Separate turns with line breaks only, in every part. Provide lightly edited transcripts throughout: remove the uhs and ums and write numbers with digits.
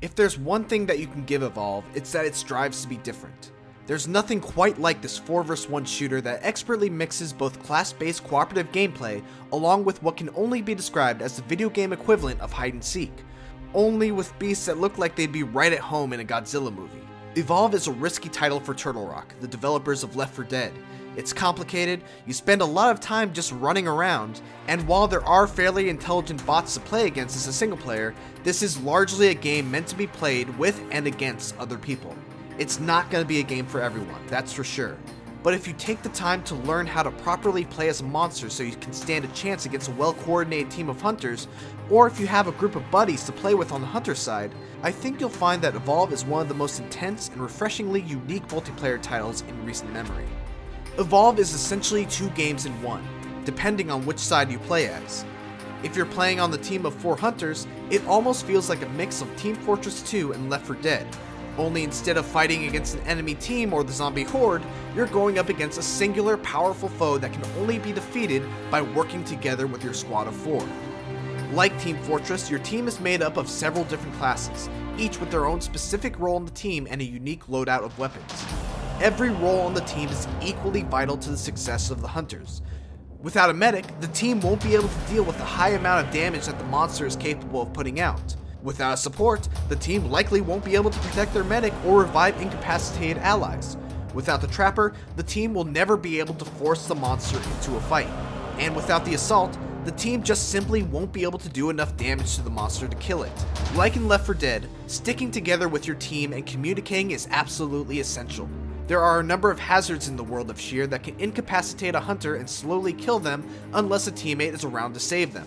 If there's one thing that you can give Evolve, it's that it strives to be different. There's nothing quite like this 4 vs 1 shooter that expertly mixes both class-based cooperative gameplay along with what can only be described as the video game equivalent of hide and seek, only with beasts that look like they'd be right at home in a Godzilla movie. Evolve is a risky title for Turtle Rock, the developers of Left 4 Dead. It's complicated, you spend a lot of time just running around, and while there are fairly intelligent bots to play against as a single player, this is largely a game meant to be played with and against other people. It's not going to be a game for everyone, that's for sure. But if you take the time to learn how to properly play as a monster so you can stand a chance against a well-coordinated team of hunters, or if you have a group of buddies to play with on the hunter side, I think you'll find that Evolve is one of the most intense and refreshingly unique multiplayer titles in recent memory. Evolve is essentially 2 games in one, depending on which side you play as. If you're playing on the team of 4 hunters, it almost feels like a mix of Team Fortress 2 and Left 4 Dead. Only instead of fighting against an enemy team or the zombie horde, you're going up against a singular powerful foe that can only be defeated by working together with your squad of 4. Like Team Fortress, your team is made up of several different classes, each with their own specific role in the team and a unique loadout of weapons. Every role on the team is equally vital to the success of the hunters. Without a medic, the team won't be able to deal with the high amount of damage that the monster is capable of putting out. Without a support, the team likely won't be able to protect their medic or revive incapacitated allies. Without the trapper, the team will never be able to force the monster into a fight. And without the assault, the team just simply won't be able to do enough damage to the monster to kill it. Like in Left 4 Dead, sticking together with your team and communicating is absolutely essential. There are a number of hazards in the world of Sheer that can incapacitate a hunter and slowly kill them unless a teammate is around to save them.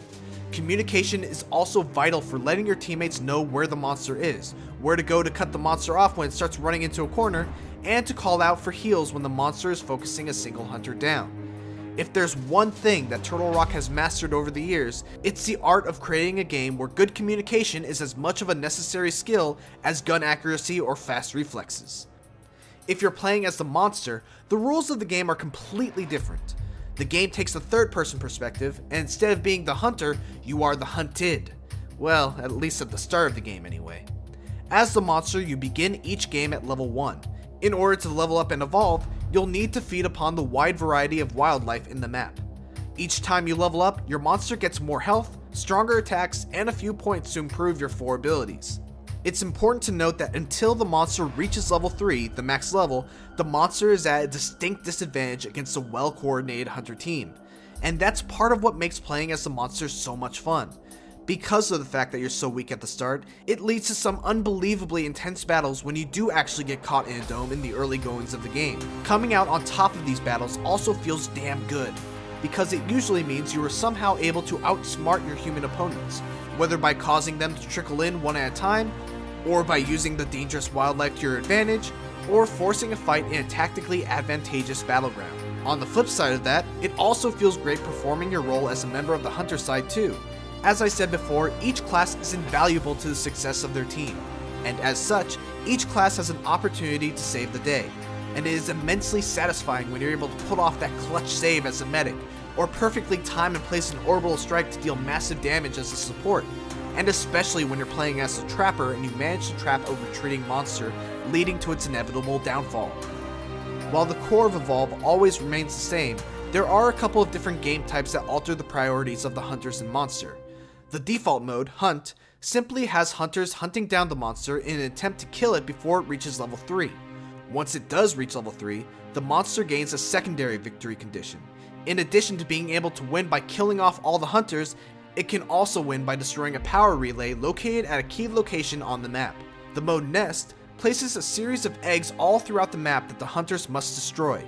Communication is also vital for letting your teammates know where the monster is, where to go to cut the monster off when it starts running into a corner, and to call out for heals when the monster is focusing a single hunter down. If there's one thing that Turtle Rock has mastered over the years, it's the art of creating a game where good communication is as much of a necessary skill as gun accuracy or fast reflexes. If you're playing as the monster, the rules of the game are completely different. The game takes a third-person perspective, and instead of being the hunter, you are the hunted. Well, at least at the start of the game anyway. As the monster, you begin each game at level 1. In order to level up and evolve, you'll need to feed upon the wide variety of wildlife in the map. Each time you level up, your monster gets more health, stronger attacks, and a few points to improve your 4 abilities. It's important to note that until the monster reaches level 3, the max level, the monster is at a distinct disadvantage against a well-coordinated hunter team. And that's part of what makes playing as the monster so much fun. Because of the fact that you're so weak at the start, it leads to some unbelievably intense battles when you do actually get caught in a dome in the early goings of the game. Coming out on top of these battles also feels damn good, because it usually means you are somehow able to outsmart your human opponents, whether by causing them to trickle in one at a time, or by using the dangerous wildlife to your advantage, or forcing a fight in a tactically advantageous battleground. On the flip side of that, it also feels great performing your role as a member of the hunter side too. As I said before, each class is invaluable to the success of their team, and as such, each class has an opportunity to save the day, and it is immensely satisfying when you're able to pull off that clutch save as a medic, or perfectly time and place an orbital strike to deal massive damage as a support, and especially when you're playing as a trapper and you manage to trap a retreating monster, leading to its inevitable downfall. While the core of Evolve always remains the same, there are a couple of different game types that alter the priorities of the hunters and monster. The default mode, Hunt, simply has hunters hunting down the monster in an attempt to kill it before it reaches level 3. Once it does reach level 3, the monster gains a secondary victory condition. In addition to being able to win by killing off all the hunters, it can also win by destroying a power relay located at a key location on the map. The mode Nest places a series of eggs all throughout the map that the hunters must destroy.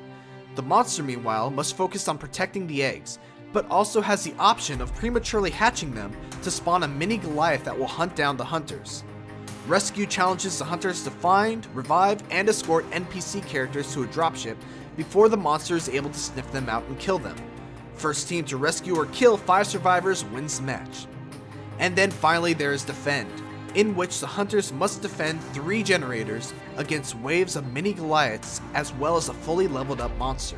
The monster, meanwhile, must focus on protecting the eggs, but also has the option of prematurely hatching them to spawn a mini Goliath that will hunt down the hunters. Rescue challenges the hunters to find, revive, and escort NPC characters to a dropship before the monster is able to sniff them out and kill them. First team to rescue or kill 5 survivors wins the match. And then finally there is Defend, in which the hunters must defend 3 generators against waves of mini Goliaths as well as a fully leveled up monster.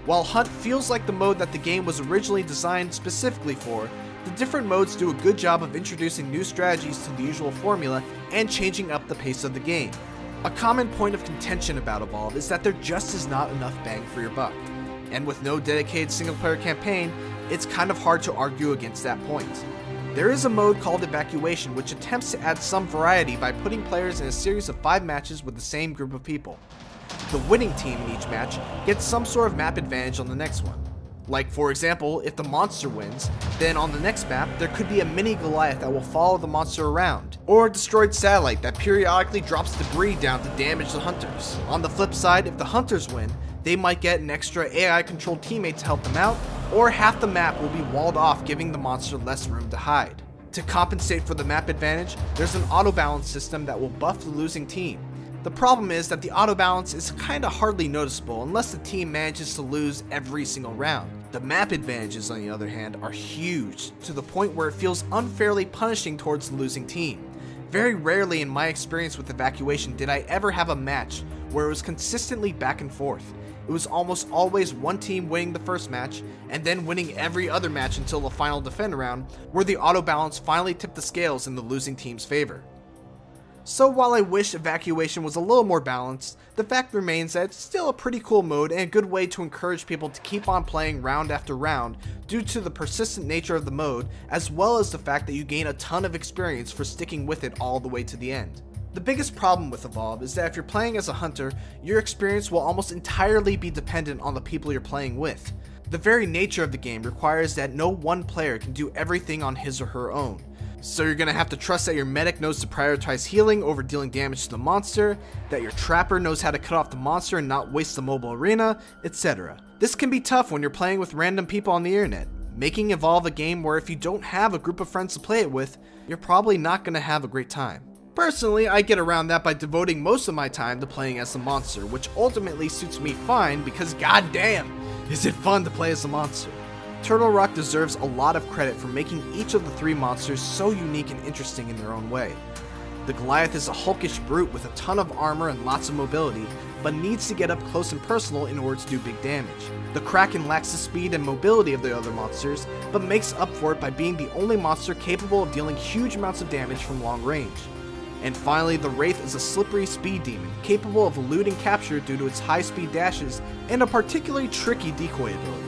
While Hunt feels like the mode that the game was originally designed specifically for, The different modes do a good job of introducing new strategies to the usual formula and changing up the pace of the game. A common point of contention about Evolve is that there just is not enough bang for your buck, and with no dedicated single-player campaign, it's kind of hard to argue against that point. There is a mode called Evacuation which attempts to add some variety by putting players in a series of 5 matches with the same group of people. The winning team in each match gets some sort of map advantage on the next one. Like, for example, if the monster wins, then on the next map there could be a mini Goliath that will follow the monster around, or a destroyed satellite that periodically drops debris down to damage the hunters. On the flip side, if the hunters win, they might get an extra AI-controlled teammate to help them out, or half the map will be walled off, giving the monster less room to hide. To compensate for the map advantage, there's an auto-balance system that will buff the losing team. The problem is that the auto-balance is kinda hardly noticeable unless the team manages to lose every single round. The map advantages, on the other hand, are huge, to the point where it feels unfairly punishing towards the losing team. Very rarely in my experience with Evacuation did I ever have a match where it was consistently back and forth. It was almost always one team winning the first match, and then winning every other match until the final defend round, where the auto-balance finally tipped the scales in the losing team's favor. So while I wish Evacuation was a little more balanced, the fact remains that it's still a pretty cool mode and a good way to encourage people to keep on playing round after round due to the persistent nature of the mode, as well as the fact that you gain a ton of experience for sticking with it all the way to the end. The biggest problem with Evolve is that if you're playing as a hunter, your experience will almost entirely be dependent on the people you're playing with. The very nature of the game requires that no one player can do everything on his or her own. So you're going to have to trust that your medic knows to prioritize healing over dealing damage to the monster, that your trapper knows how to cut off the monster and not waste the mobile arena, etc. This can be tough when you're playing with random people on the internet, making Evolve a game where if you don't have a group of friends to play it with, you're probably not going to have a great time. Personally, I get around that by devoting most of my time to playing as the monster, which ultimately suits me fine because goddamn, is it fun to play as a monster. Turtle Rock deserves a lot of credit for making each of the 3 monsters so unique and interesting in their own way. The Goliath is a hulkish brute with a ton of armor and lots of mobility, but needs to get up close and personal in order to do big damage. The Kraken lacks the speed and mobility of the other monsters, but makes up for it by being the only monster capable of dealing huge amounts of damage from long range. And finally, the Wraith is a slippery speed demon, capable of eluding capture due to its high speed dashes and a particularly tricky decoy ability.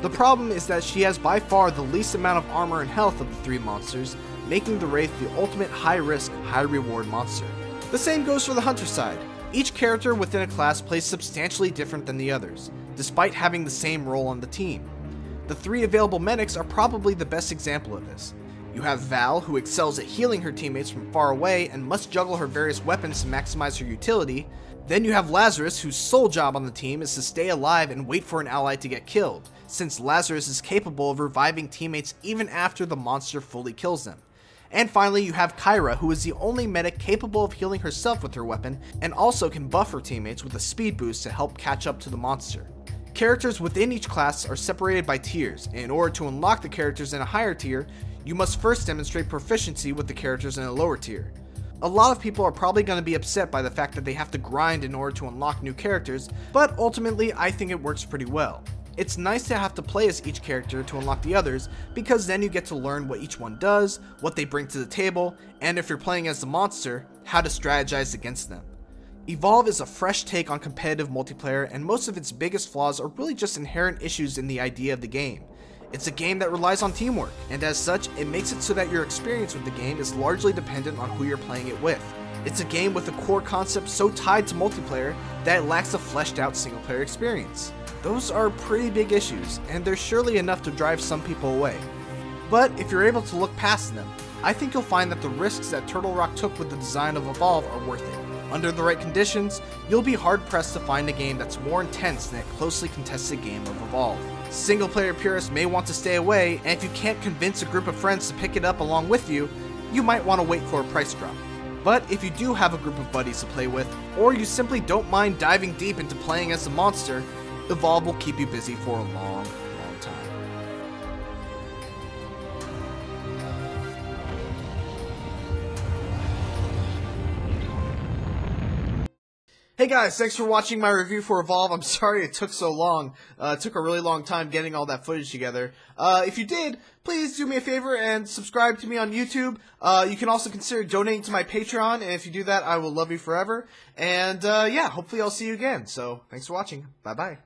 The problem is that she has by far the least amount of armor and health of the 3 monsters, making the Wraith the ultimate high risk, high reward monster. The same goes for the Hunter side. Each character within a class plays substantially different than the others, despite having the same role on the team. The 3 available medics are probably the best example of this. You have Val, who excels at healing her teammates from far away and must juggle her various weapons to maximize her utility. Then you have Lazarus, whose sole job on the team is to stay alive and wait for an ally to get killed, since Lazarus is capable of reviving teammates even after the monster fully kills them. And finally, you have Kyra, who is the only medic capable of healing herself with her weapon, and also can buff her teammates with a speed boost to help catch up to the monster. Characters within each class are separated by tiers, and in order to unlock the characters in a higher tier, you must first demonstrate proficiency with the characters in a lower tier. A lot of people are probably going to be upset by the fact that they have to grind in order to unlock new characters, but ultimately I think it works pretty well. It's nice to have to play as each character to unlock the others, because then you get to learn what each one does, what they bring to the table, and if you're playing as the monster, how to strategize against them. Evolve is a fresh take on competitive multiplayer, and most of its biggest flaws are really just inherent issues in the idea of the game. It's a game that relies on teamwork, and as such, it makes it so that your experience with the game is largely dependent on who you're playing it with. It's a game with a core concept so tied to multiplayer that it lacks a fleshed out single player experience. Those are pretty big issues, and they're surely enough to drive some people away. But if you're able to look past them, I think you'll find that the risks that Turtle Rock took with the design of Evolve are worth it. Under the right conditions, you'll be hard pressed to find a game that's more intense than a closely contested game of Evolve. Single player purists may want to stay away, and if you can't convince a group of friends to pick it up along with you, you might want to wait for a price drop. But if you do have a group of buddies to play with, or you simply don't mind diving deep into playing as a monster, Evolve will keep you busy for a long time. Hey guys, thanks for watching my review for Evolve. I'm sorry it took so long. It took a really long time getting all that footage together. If you did, please do me a favor and subscribe to me on YouTube. You can also consider donating to my Patreon, and if you do that, I will love you forever. And yeah, hopefully I'll see you again. So, thanks for watching. Bye-bye.